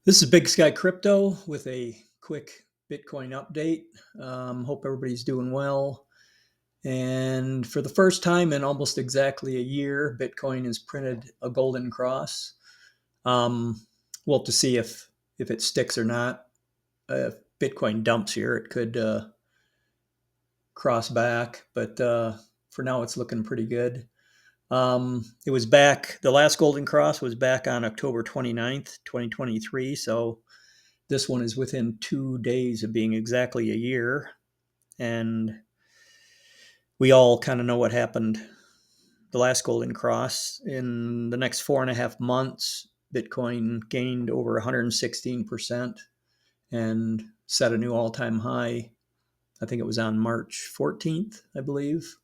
This is Big Sky Crypto with a quick Bitcoin update. Hope everybody's doing well. And for the first time in almost exactly a year, Bitcoin has printed a golden cross. We'll have to see if it sticks or not. If Bitcoin dumps here, it could cross back, but for now, it's looking pretty good. It was back, the last golden cross was back on October 29th, 2023. So this one is within 2 days of being exactly a year. And we all kind of know what happened the last golden cross. In the next 4.5 months, Bitcoin gained over 116% and set a new all time high. I think it was on March 14th, I believe,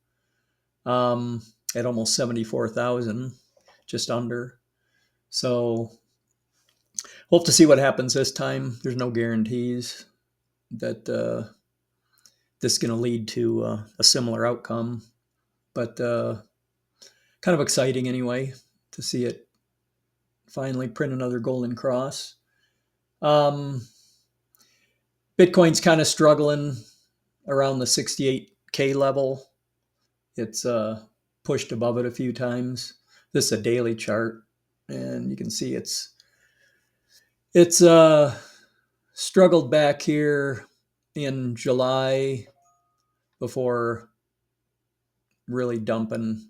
at almost 74,000, just under. So hope to see what happens this time. There's no guarantees that this is going to lead to a similar outcome, but kind of exciting anyway to see it finally print another golden cross. Bitcoin's kind of struggling around the 68K level. It's pushed above it a few times. This is a daily chart, and you can see it's struggled back here in July before really dumping,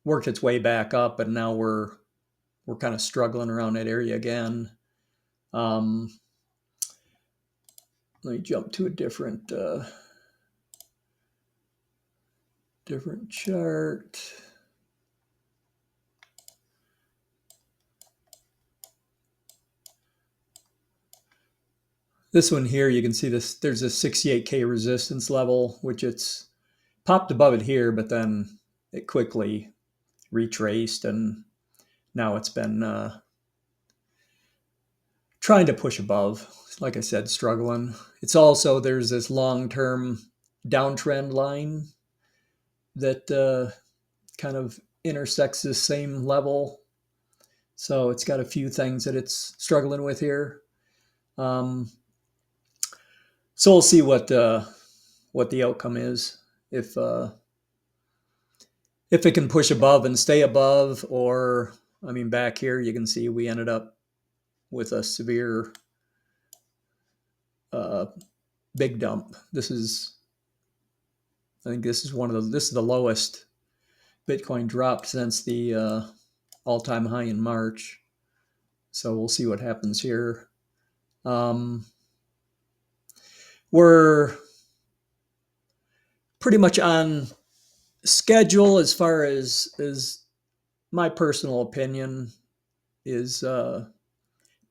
worked its way back up, and now we're kind of struggling around that area again. Let me jump to a different chart. This one here, you can see this. There's a 68K resistance level, which it's popped above it here, but then it quickly retraced, and now it's been trying to push above. Like I said, struggling. It's also, there's this long-term downtrend line that kind of intersects this same level. So it's got a few things that it's struggling with here. So we'll see what the outcome is. If it can push above and stay above, or I mean, back here you can see we ended up with a severe big dump. I think this is the lowest Bitcoin dropped since the all-time high in March. So we'll see what happens here. We're pretty much on schedule as far as my personal opinion is.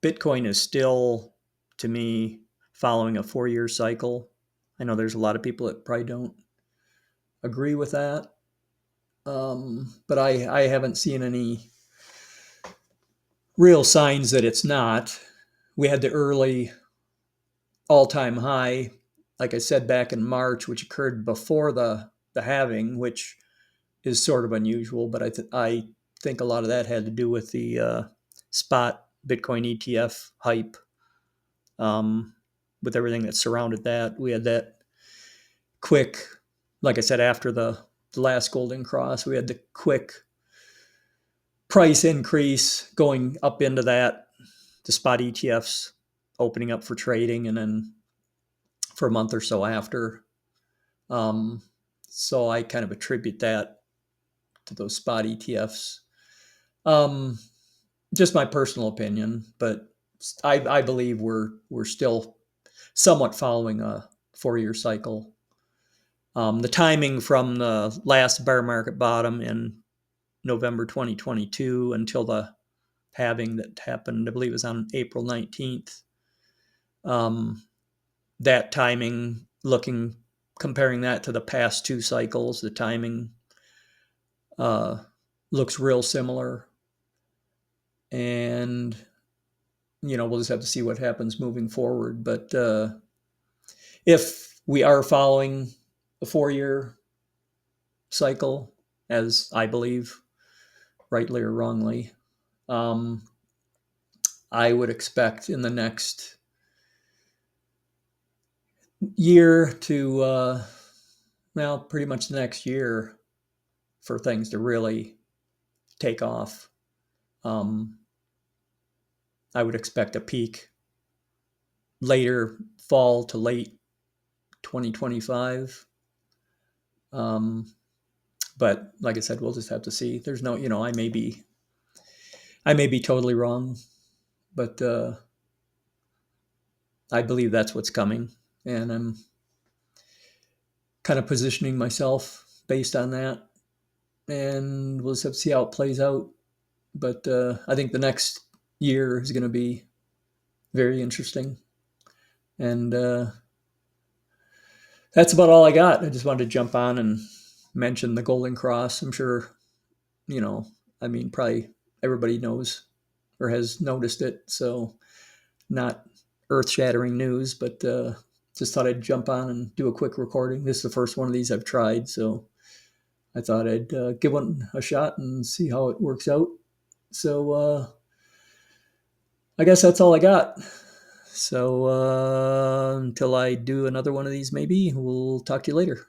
Bitcoin is still, to me, following a 4-year cycle. I know there's a lot of people that probably don't agree with that. But I haven't seen any real signs that it's not. We had the early all-time high, like I said, back in March, which occurred before the halving, which is sort of unusual, but I think a lot of that had to do with the spot Bitcoin ETF hype, with everything that surrounded that. We had that quick, like I said, after the last golden cross, we had the quick price increase going up into that, the spot ETFs opening up for trading, and then for a month or so after. So I kind of attribute that to those spot ETFs. Just my personal opinion, but I believe we're still somewhat following a 4-year cycle. The timing from the last bear market bottom in November 2022 until the halving that happened, I believe it was on April 19th. That timing, comparing that to the past 2 cycles, the timing looks real similar. And, we'll just have to see what happens moving forward. But if we are following a 4-year cycle, as I believe, rightly or wrongly, I would expect in the next year to, well, pretty much the next year for things to really take off. Um, I would expect a peak later fall to late 2025. Um, but like I said, we'll just have to see. There's no, I may be totally wrong, but I believe that's what's coming, and I'm kind of positioning myself based on that, and we'll just have to see how it plays out. But I think the next year is going to be very interesting, and that's about all I got. I just wanted to jump on and mention the Golden Cross. I'm sure, you know, I mean, probably everybody knows or has noticed it, so not earth-shattering news, but just thought I'd jump on and do a quick recording. This is the first one of these I've tried, so I thought I'd give one a shot and see how it works out. So I guess that's all I got. So until I do another one of these, maybe we'll talk to you later.